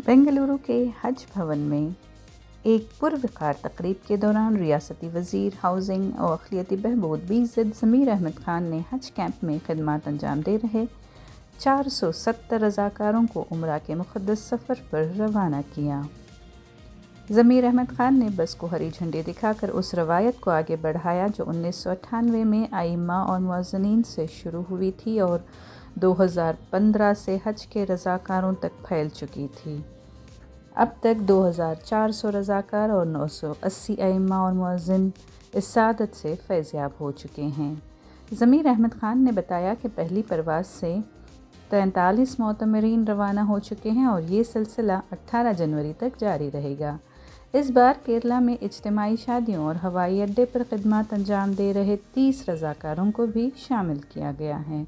बेंगलुरु के हज भवन में एक पुरवकार तकरीब के दौरान रियासती वज़ीर हाउसिंग और अक़लियती बहबूद बीज़द ज़मीर अहमद ख़ान ने हज कैंप में खिदमत अंजाम दे रहे 470 रज़ाकारों को उम्रा के मुक़द्दस सफ़र पर रवाना किया। ज़मीर अहमद ख़ान ने बस को हरी झंडी दिखाकर उस रवायत को आगे बढ़ाया जो 1998 में आइम्मा और मुअज़्ज़िनीन से शुरू हुई थी और 2015 से हज के रज़ाकारों तक फैल चुकी थी। अब तक 2400 रज़ाकार और 980 आइम्मा और मुअज़्ज़िन इस सादत से फैज़याब हो चुके हैं। ज़मीर अहमद ख़ान ने बताया कि पहली परवाज़ से 43 मोतमरीन रवाना हो चुके हैं और ये सिलसिला 18 जनवरी तक जारी रहेगा। इस बार केरला में इज्तिमाई शादियों और हवाई अड्डे पर खिदमत अंजाम दे रहे 30 रज़ाकारों को भी शामिल किया गया है।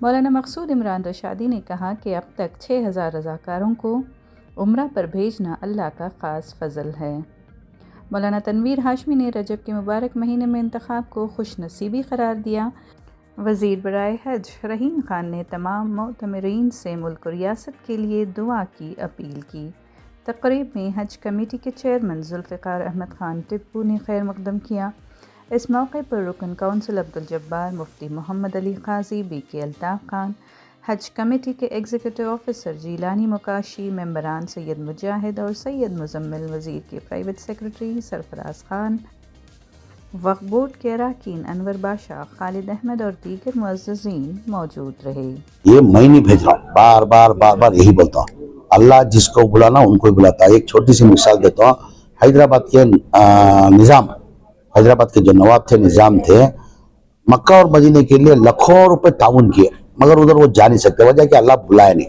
मौलाना मक़सूद इमरान रशादी ने कहा कि अब तक 6000 रज़ाकारों को उम्रा पर भेजना अल्लाह का ख़ास फ़ज़ल है। मौलाना तनवीर हाशमी ने रजब के मुबारक महीने में इंतखाब को खुशनसीबी करार दिया। वज़ीर बराए हज रहीम ख़ान ने तमाम मोतमरीन से मुल्क और रियासत के लिए दुआ की अपील की। तक़रीब में हज कमेटी के चेयरमैन ज़ुल्फ़िकार अहमद ख़ान टिप्पू ने खैर मक़दम किया। इस मौके पर रुकन कौंसिल अब्दुल जब्बार, मुफ्ती मोहम्मद अली क़ाज़ी, BK अल्ताफ़ ख़ान, हज कमेटी के एग्जीक्यूटिव ऑफिसर जीलानी मुकाशी, मेंबरान सैयद मुजाहिद और सैयद मुज़म्मिल, वज़ीर के प्राइवेट सेक्रेटरी सरफराज ख़ान, वक्फ़ बोर्ड के अरकान अनवर बादशाह, खालिद अहमद और दीगर मुअज़्ज़िज़ीन मौजूद रहे। ये मैं नहीं भेज रहा हूँ, बार बार यही बोलता हूँ, अल्लाह जिसको बुलाना उनको ही बुलाता है। एक छोटी सी मिसाल देता हूँ। हैदराबाद के निज़ाम, हैदराबाद के जो नवाब थे, निज़ाम थे, मक्का और मदीने के लिए लाखों रुपए ताउन किए, मगर उधर वो जा नहीं सकते। वजह कि अल्लाह बुलाया नहीं।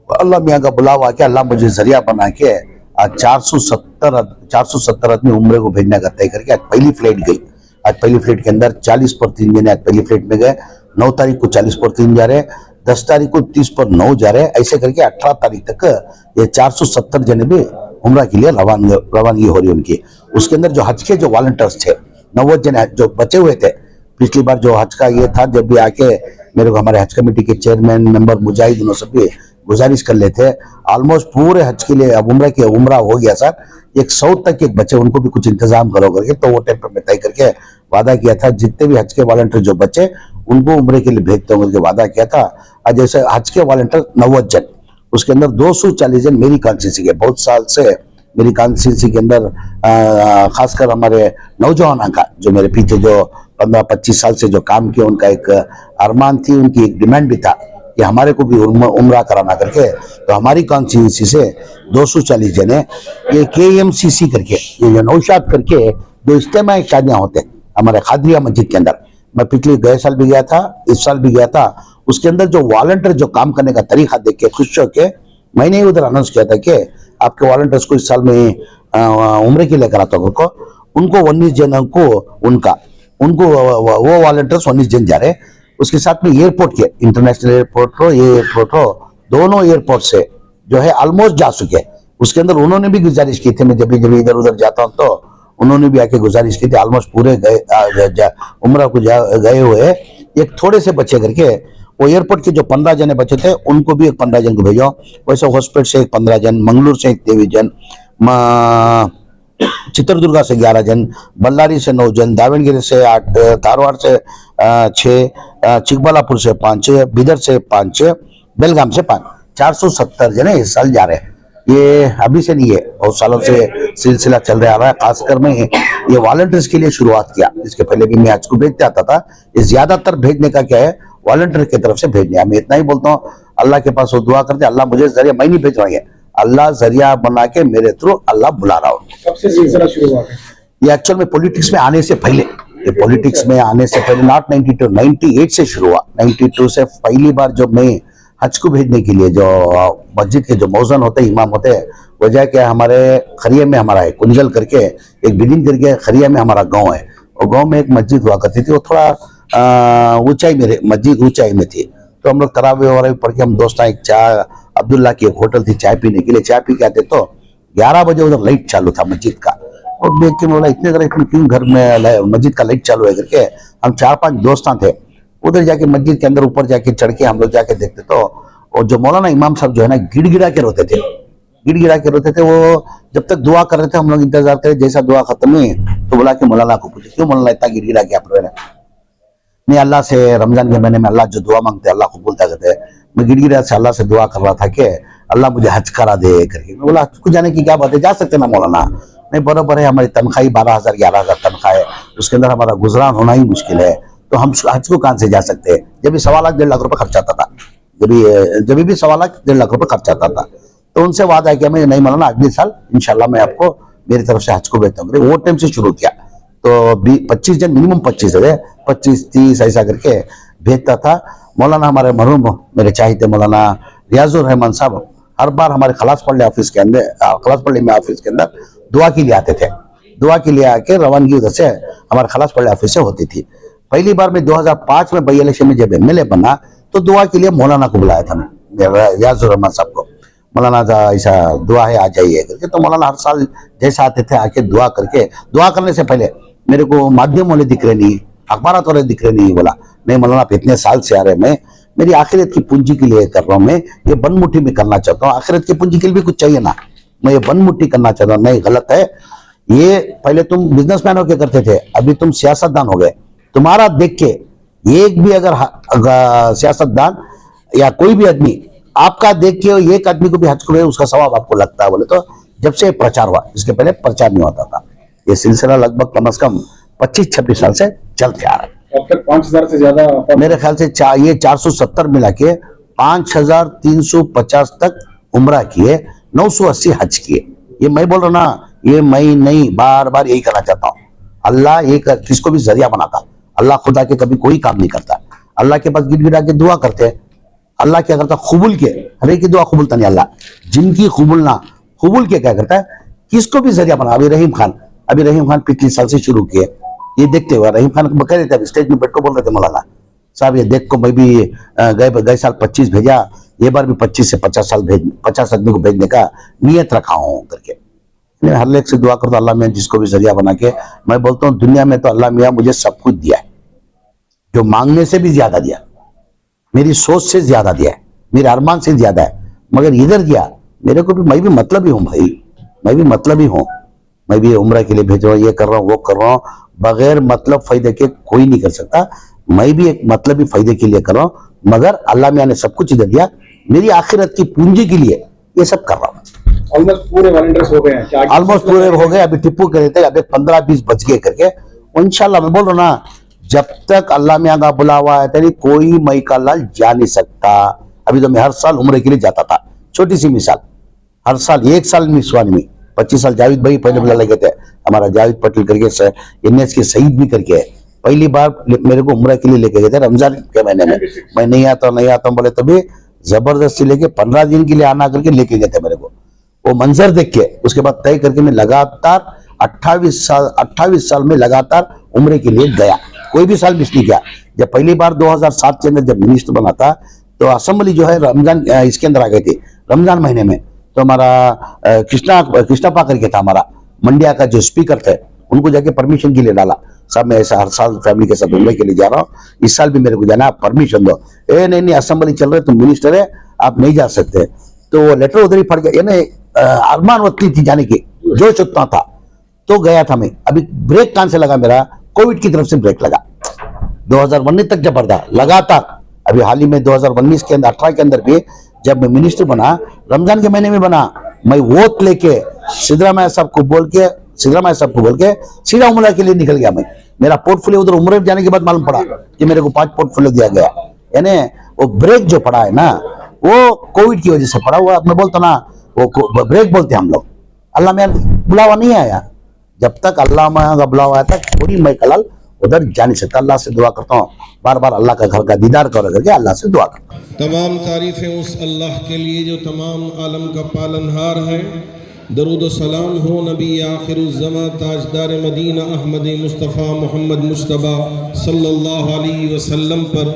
अल्लाह मियाँ का बुलावा के अल्लाह मुझे जरिया बना के 470 आदमी उम्रे को भेजने का तय करके आज पहली फ्लाइट गई। आज पहली फ्लाइट के अंदर 40 पर 3 जने आज पहली फ्लाइट में गए। 9 तारीख को 40 पर 3 जा रहे, 10 तारीख को 30 पर 9 जा रहे, ऐसे करके 18 तारीख तक ये 470 जने भी उम्रा के लिए रवानगी हो रही उनकी। उसके अंदर जो हज के जो वॉलंटियर्स थे 90 जने जो बचे हुए थे। पिछली बार जो हज का ये था, जब भी आके मेरे को हमारे हज कमेटी के चेयरमैन मेंबर मुजाहिद उन्होंने सब भी गुजारिश कर लेते, ऑलमोस्ट पूरे हज के लिए अब उम्रा हो गया सर, 100 तक एक बच्चे उनको भी कुछ इंतजाम करो करके, तो वो टाइम पर मैं तय करके वादा किया था जितने भी हज के वॉलंटियर जो बच्चे उनको उम्रे के लिए भेजते होंगे वादा किया था। आज जैसे हज के वॉलंटियर 90 जन, उसके अंदर 240 जन मेरी कॉन्स्टिट्यूंसी के, बहुत साल से मेरी कॉन्स्टिट्यूंसी के अंदर खासकर हमारे नौजवानों का जो मेरे पीछे जो 15-25 साल से जो काम किया, उनका एक अरमान थी, उनकी एक डिमांड भी था कि हमारे को भी उम्रा कराना करके। तो हमारी कॉन्स्टिट्यूंसी से 240 जने ये KMCC करके, ये जो नौशाद करके जो इज्तिमाई शादियाँ होते हैं हमारे खादरिया मस्जिद के अंदर, मैं पिछले गए साल भी गया था, इस साल भी गया था। उसके अंदर जो वॉलंटियर जो काम करने का तरीका देख के खुश होके मैंने ही उधर अनाउंस किया था कि आपके वॉलंटियर्स को इस साल में उम्रे के लिए कराता हूँ। उनको 19 जनों को उनको वो वॉलंटियर्स 19 जन जा रहे। उसके साथ में एयरपोर्ट के, इंटरनेशनल एयरपोर्ट हो, ये एयरपोर्ट हो, दोनों एयरपोर्ट से जो है ऑलमोस्ट जा चुके। उसके अंदर उन्होंने भी गुजारिश की थी, मैं जब भी इधर उधर जाता हूँ तो उन्होंने भी आके गुजारिश की थी, ऑलमोस्ट पूरे उम्रा को गए हुए, एक थोड़े से बच्चे करके वो एयरपोर्ट के जो 15 जने बचे थे उनको भी एक 15 जन को भेजो। वैसे हॉस्पिटल से एक 15 जन, मंगलूर से एक 23 जन, चित्रदुर्गा से 11 जन, बल्लारी से 9 जन, दावणगिरी से 8, धारवाड़ से 6, चिकबल्लापुर से 5, बीदर से 5, बेलगाम से 5, 470 जने इस साल जा रहे हैं। ये अभी से नहीं है, बहुत सालों से सिलसिला चल रहा है। खासकर मैं ये वॉलंटियर्स के लिए शुरुआत किया, इसके पहले भी मैं हज को भेजते आता था। ये ज्यादातर भेजने का क्या है, वॉलंटियर की तरफ से भेजने। मैं इतना ही बोलता हूँ, अल्लाह के पास वो दुआ करते, अल्लाह मुझे जरिया, मैं नहीं भेज रहा है, अल्लाह जरिया बना के मेरे थ्रू अल्लाह बुला रहा हूँ। कब से सिलसिला शुरू हुआ है? ये एक्चुअल में पॉलिटिक्स में आने से पहले, ये पॉलिटिक्स में आने से पहले नॉट 92, 98 से शुरू हुआ। 92 से पहली बार जब मैं हज को भेजने के लिए जो मस्जिद के जो मौजन होते हैं, इमाम होते हैं, वजह क्या हमारे खरिया में हमारा है कुंजल करके, एक बिदिन करके खरिया में हमारा गांव है, और गांव में एक मस्जिद हुआ करती थी, वो थोड़ा ऊंचाई में, मस्जिद ऊंचाई में थी। तो हम लोग तरावी वरावी पढ़ के हम दोस्त एक चाय, अब्दुल्ला की एक होटल थी, चाय पीने के लिए चाय पी के आते, तो 11 बजे उधर लाइट चालू था मस्जिद का, और देख के बोला इतने रात में क्यों घर में मस्जिद का लाइट चालू है करके। हम 4-5 दोस्त थे, उधर जाके मस्जिद के अंदर ऊपर जाके चढ़ के हम लोग जाके देखते, तो और जो मौलाना इमाम साहब जो है ना गिड़गिड़ा के रोते थे, गिड़गिड़ा के रोते थे। वो जब तक दुआ कर रहे थे हम लोग इंतजार करे, जैसा दुआ खत्म हुई तो बोला कि मौलाना को पूछे क्यों मौलाना इतना गिड़गिड़ा के आप रो रहे हैं? नहीं, अल्लाह से रमजान के महीने में अल्लाह जो दुआ मांगते हैं अल्लाह कबूलता करते हैं। मैं गिड़गिड़ा से अल्लाह से दुआ कर रहा था कि अल्लाह मुझे हज करा दे करके। मैं बोला हज को जाने की क्या बात है, जा सकते ना मौलाना। नहीं, बराबर है, हमारी तनख्वाही 12,000 11,000 तनख्वाह है, उसके अंदर हमारा गुजरान होना ही मुश्किल है, तो हम हज को कहाँ से जा सकते हैं? जब भी 1.25 लाख 1.5 लाख रुपए खर्च आता था, जब भी 1.25 लाख 1.5 लाख रुपए खर्च आता था। तो उनसे वादा है कि मैं नहीं मौलाना अगले साल इंशाल्लाह मैं आपको मेरी तरफ से हज को भेजता हूँ। वो टाइम से शुरू किया तो 25 जन मिनिमम 25 है, 25-30 ऐसा करके भेजता था। मौलाना हमारे मरहूम मेरे चाहिए मौलाना रियाजुर रहमान साहब हर बार हमारे खलास पढ़ले ऑफिस के अंदर, खलास पढ़ले में ऑफिस के अंदर दुआ के लिए आते थे। दुआ के लिए आके रवानगी उधर से हमारे खलास पढ़ले ऑफिस से होती थी। पहली बार मैं 2005 में बाई इलेक्शन में जब एमएलए बना तो दुआ के लिए मौलाना को बुलाया था, रियाजुर रहमान साहब को। मौलाना ऐसा दुआ है आ जाइए करके। तो मौलाना हर साल जैसा आते थे आके दुआ करके, दुआ करने से पहले मेरे को माध्यम वाले दिख रहे नहीं, अखबारात वाले दिख रहे नहीं। बोला नहीं मौलाना आप इतने साल से आ रहे, मैं मेरी आखिरत की पूंजी के लिए कर रहा हूँ, मैं ये बनमुट्ठी में करना चाहता हूँ। आखिरत की पूंजी के लिए भी कुछ चाहिए ना, मैं ये बनमुट्ठी करना चाहता हूँ। नहीं, गलत है ये। पहले तुम बिजनेसमैन होके करते थे, अभी तुम सियासतदान हो गए। तुम्हारा देख के एक भी अगर सियासतदान या कोई भी आदमी आपका देख के एक आदमी को भी हज को उसका सवाब आपको लगता है। बोले तो जब से प्रचार हुआ, इसके पहले प्रचार नहीं होता था। ये सिलसिला लगभग कम से कम 25-26 साल से चलते आ रहा है। अब तक 5,000 से ज्यादा मेरे ख्याल से ये 470 मिला के 5,350 तक उम्रा किए, 980 हज किए। ये मैं बोल रहा हूं ना, ये मैं नहीं, बार बार यही करना चाहता हूँ। अल्लाह एक किसको भी जरिया बनाता, अल्लाह खुदा के कभी कोई काम नहीं करता। अल्लाह के पास गिड़गिड़ा के दुआ करते हैं, अल्लाह क्या करता, खुबुल के, हर एक की दुआ खुबुलता नहीं अल्लाह, जिनकी खुबुलना खुबुल के क्या करता है, किसको भी जरिया बना। अभी रहीम खान पिछले साल से शुरू किए, ये देखते हुए रहीम खान को कह रहे थे, स्टेज में बैठ को बोल रहे थे मौलाना साहब ये देख को मैं भी गए साल 25 भेजा, ये बार भी 25 से 50 आदमी को भेजने का नियत रखा हूँ करके। हर एक से दुआ करता अल्लाह मियाँ जिसको भी जरिया बना के। मैं बोलता हूँ दुनिया में तो अल्लाह मियाँ मुझे सब कुछ दिया है, जो मांगने से भी ज्यादा दिया, मेरी सोच से ज्यादा दिया है, मेरे अरमान से ज्यादा है, मगर इधर दिया मेरे को भी। मैं भी मतलब ही हूँ भाई, मैं भी मतलब ही हूँ। मैं भी उम्र के लिए भेज रहा हूँ, ये कर रहा हूँ, वो कर रहा हूँ, बगैर मतलब फायदे के कोई नहीं कर सकता। मैं भी एक मतलब ही फायदे के लिए कर रहा हूँ, मगर अल्लाह मियाँ ने सब कुछ इधर दिया, मेरी आखिरत की पूंजी के लिए ये सब कर रहा हूँ। ऑलमोस्ट पूरे वॉलंटियर्स हो गए हैं, ऑलमोस्ट पूरे हो गए। अभी टिप्पू कह रहे थे अभी 15-20 बच गए करके। इंशाल्लाह मैं बोल रहा हूँ ना, जब तक अल्लाह मियाँ का बुलावा है तेरी कोई मई का लाल जा नहीं सकता। अभी तो मैं हर साल उम्र के लिए जाता था, छोटी सी मिसाल, हर साल एक साल मिस हुआ नहीं। 25 साल जावेद भाई पहले बुला लगे थे, हमारा जावेद पटेल करके NS के शहीद भी करके पहली बार मेरे को उम्र के लिए लेके गए थे रमजान के महीने में। मैं नहीं आता हूँ बोले तभी जबरदस्ती लेके 15 दिन के लिए आना करके लेके गए थे मेरे को। वो मंजर देख के उसके बाद तय करके मैं लगातार 28 साल में लगातार उम्र के लिए गया, कोई भी साल मिस नहीं किया। जब पहली बार 2007 के अंदर जब मिनिस्टर बना था तो असेंबली जो है रमजान इसके अंदर आ गई थी रमजान महीने में। तो हमारा कृष्णप्पा करके था हमारा मंडिया का जो स्पीकर थे, उनको जाके परमिशन के लिए डाला, साहब मैं ऐसा हर साल फैमिली के साथ उम्र के लिए जा रहा हूँ, इस साल भी मेरे को जाना है, आप परमिशन दो। नहीं असेंबली चल रहे, तुम मिनिस्टर है आप नहीं जा सकते। तो वो लेटर उधर ही फट गया, यानी अरमान उतनी थी जाने की, जोश उतना था, तो गया था मैं। अभी ब्रेक कहां से लगा मेरा, कोविड की तरफ से ब्रेक लगा 2019 तक जबरदस्त लगातार। अभी हाल ही में 2019 के अंदर 18 के अंदर भी जब मैं मिनिस्टर बना, रमजान के महीने में बना, मैं वोट लेके सिद्धरामैया साहब को बोल के सीधा उम्रा के लिए निकल गया। मैं मेरा पोर्टफोलियो उधर उम्र जाने के बाद मालूम पड़ा कि मेरे को 5 पोर्टफोलियो दिया गया। यानी वो ब्रेक जो पड़ा है ना, वो कोविड की वजह से पड़ा हुआ। मैं बोलता ना वो ब्रेक बोलते हैं हम लोग। अल्लाह में बुलावा नहीं आया, जब तक अल्लाह का बुलावा आया था थोड़ी मैं कलाल उधर जा नहीं सकता। अल्लाह से दुआ करता हूँ, बार बार अल्लाह का घर का दीदार करके अल्लाह से दुआ करता हूँ। तमाम तारीफ़ें उस अल्लाह के लिए जो तमाम आलम का पालनहार है। दरूद सलाम हो नबी आखिरुज़्ज़मा ताजदार मदीना अहमद मुस्तफ़ा मोहम्मद मुश्तबा सल्लल्लाहु अलैहि वसल्लम पर,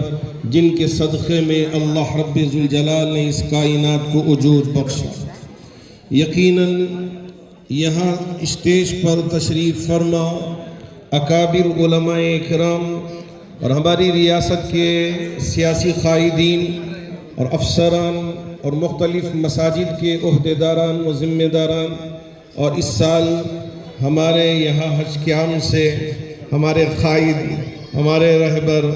जिनके सदक़े में अल्लाह रब्बुल ज़ुल जलाल ने इस कायनात को वजूद बख्शा। यकीनन यहाँ स्टेज पर तशरीफ़ फरमा अकाबिर उलमाए इकराम और हमारी रियासत के सियासी कायदीन और अफसरान और मुख्तलिफ़ मसाजिद के ओहदेदारान व ज़िम्मेदारान, और इस साल हमारे यहाँ हज क़याम से हमारे क़ाइद, हमारे रहबर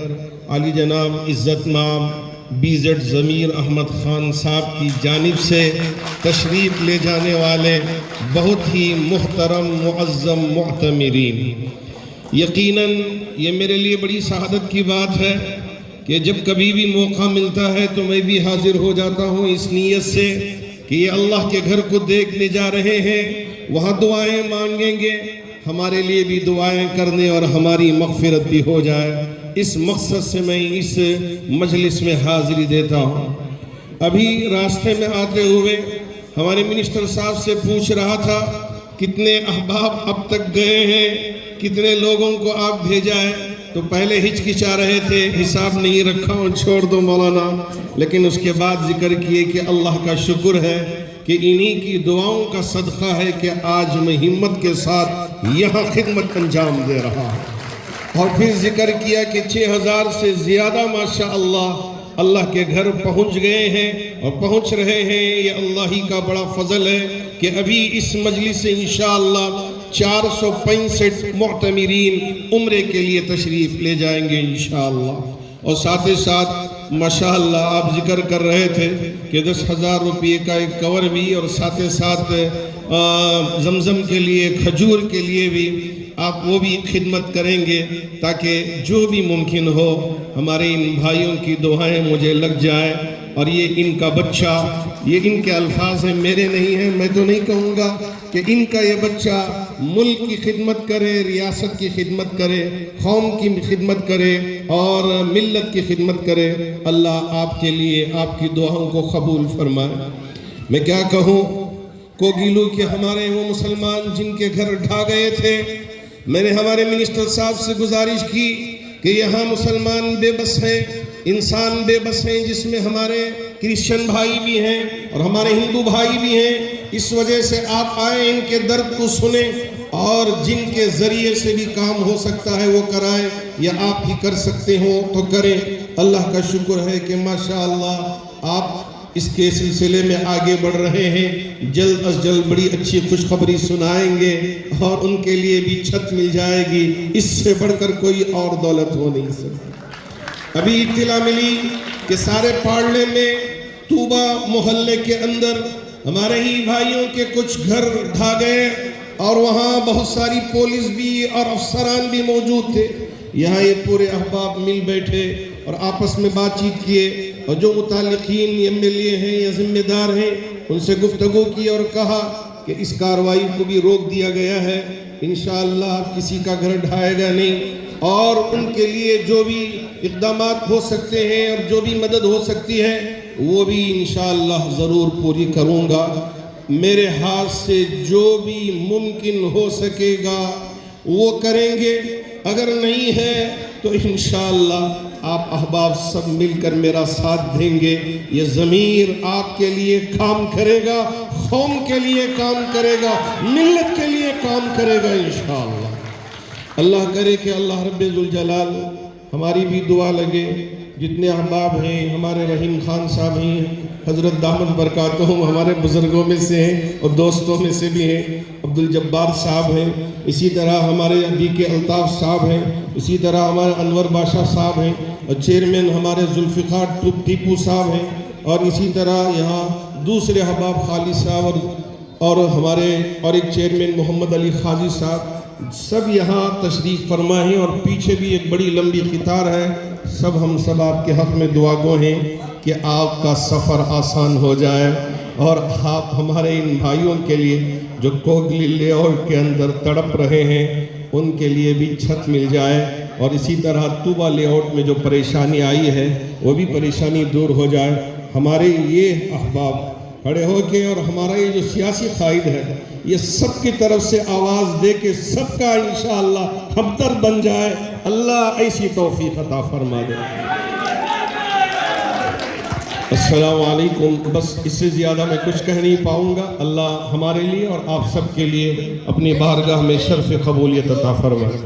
आली जनाब इज़्ज़त माब BZ ज़मीर अहमद ख़ान साहब की जानिब से तशरीफ़ ले जाने वाले बहुत ही मुहतरम मुअज़्ज़म मुअतमिरीन, यकीनन ये मेरे लिए बड़ी शहादत की बात है कि जब कभी भी मौका मिलता है तो मैं भी हाजिर हो जाता हूँ इस नीयत से कि ये अल्लाह के घर को देखने जा रहे हैं, वहाँ दुआएं मांगेंगे, हमारे लिए भी दुआएं करने और हमारी मग़फ़िरत भी हो जाए। इस मकसद से मैं इस मजलिस में हाज़िरी देता हूँ। अभी रास्ते में आते हुए हमारे मिनिस्टर साहब से पूछ रहा था कितने अहबाब अब तक गए हैं, कितने लोगों को आप भेजा है, तो पहले हिचकिचा रहे थे, हिसाब नहीं रखा और छोड़ दो मौलाना, लेकिन उसके बाद जिक्र किए कि अल्लाह का शुक्र है कि इन्हीं की दुआओं का सदका है कि आज मैं हिम्मत के साथ यहाँ खिदमत अंजाम दे रहा हूँ। और फिर जिक्र किया कि 6000 से ज़्यादा माशाअल्लाह अल्लाह के घर पहुँच गए हैं और पहुँच रहे हैं। ये अल्लाह ही का बड़ा फजल है कि अभी इस मजलिस से इंशाअल्लाह 465 मुअतमिरीन उम्रे के लिए तशरीफ़ ले जाएंगे इंशाअल्लाह। और साथ ही साथ माशाअल्लाह आप जिक्र कर रहे थे कि 10,000 रुपये का एक कवर भी, और साथ ही साथ जमज़म के लिए, खजूर के लिए भी आप वो भी खिदमत करेंगे, ताकि जो भी मुमकिन हो हमारे इन भाइयों की दुआएं मुझे लग जाए। और ये इनका बच्चा, ये इनके अल्फाज हैं, मेरे नहीं हैं, मैं तो नहीं कहूँगा कि इनका ये बच्चा मुल्क की खिदमत करे, रियासत की खिदमत करे, कौम की खिदमत करे और मिल्लत की खिदमत करे। अल्लाह आपके लिए आपकी दुआओं को कबूल फरमाए। मैं क्या कहूँ, कोगिलू के हमारे वो मुसलमान जिनके घर ढा गए थे, मैंने हमारे मिनिस्टर साहब से गुजारिश की कि यहाँ मुसलमान बेबस हैं, इंसान बेबस हैं, जिसमें हमारे क्रिश्चियन भाई भी हैं और हमारे हिंदू भाई भी हैं। इस वजह से आप आए, इनके दर्द को सुने और जिनके ज़रिए से भी काम हो सकता है वो कराएं, या आप ही कर सकते हो तो करें। अल्लाह का शुक्र है कि माशाअल्लाह आप इसके सिलसिले में आगे बढ़ रहे हैं। जल्द अज जल्द बड़ी अच्छी खुशखबरी सुनाएंगे और उनके लिए भी छत मिल जाएगी। इससे बढ़कर कोई और दौलत हो नहीं सकती। अभी इत्तला मिली कि सारे पार्ले में तूबा मोहल्ले के अंदर हमारे ही भाइयों के कुछ घर ढा गए और वहाँ बहुत सारी पुलिस भी और अफसरान भी मौजूद थे। यहाँ ये पूरे अहबाब मिल बैठे और आपस में बातचीत किए, और जो मुतालिकीन MLA हैं या ज़िम्मेदार हैं उनसे गुफ्तगू की और कहा कि इस कार्रवाई को भी रोक दिया गया है, इंशाअल्लाह किसी का घर ढाएगा नहीं, और उनके लिए जो भी इक़दामात हो सकते हैं और जो भी मदद हो सकती है वो भी इंशाअल्लाह ज़रूर पूरी करूँगा। मेरे हाथ से जो भी मुमकिन हो सकेगा वो करेंगे, अगर नहीं है तो इंशाअल्लाह आप अहबाब सब मिलकर मेरा साथ देंगे। ये ज़मीर आपके लिए काम करेगा, कौम के लिए काम करेगा, मिल्लत के लिए काम करेगा इंशाअल्लाह। अल्लाह करे कि अल्लाह रब्बुल जलाल हमारी भी दुआ लगे। जितने अहबाब हैं, हमारे रहीम खान साहब हैं, हज़रत दामद बरकातहुम हमारे बुज़ुर्गों में से हैं और दोस्तों में से भी हैं, अब्दुल जब्बार साहब हैं, इसी तरह हमारे अभी के अल्ताफ़ साहब हैं, इसी तरह हमारे अनवर बादशाह साहब हैं, और चेयरमैन हमारे जुल्फ़िकार टीपू साहब हैं, और इसी तरह यहाँ दूसरे अहबाब खालिद साहब और हमारे और एक चेयरमैन मोहम्मद अली खाजी साहब, सब यहाँ तशरीफ़ फरमा हैं। और पीछे भी एक बड़ी लंबी क़तार है। सब हम सब आपके हक़ में दुआगो हैं कि आपका सफ़र आसान हो जाए और आप हमारे इन भाइयों के लिए जो कोगली लेआउट के अंदर तड़प रहे हैं उनके लिए भी छत मिल जाए, और इसी तरह तूबा लेआउट में जो परेशानी आई है वो भी परेशानी दूर हो जाए। हमारे ये अहबाब खड़े हो के और हमारा ये जो सियासी क़ाइद है ये सब की तरफ से आवाज़ दे के सबका इंशाअल्लाह हमदर्द बन जाए। अल्लाह ऐसी तौफीक अता फरमा दे। अस्सलामु अलैकुम। बस इससे ज़्यादा मैं कुछ कह नहीं पाऊँगा। अल्लाह हमारे लिए और आप सब के लिए अपनी बारगाह में शर्फ़ क़बूलियत अता फरमाए।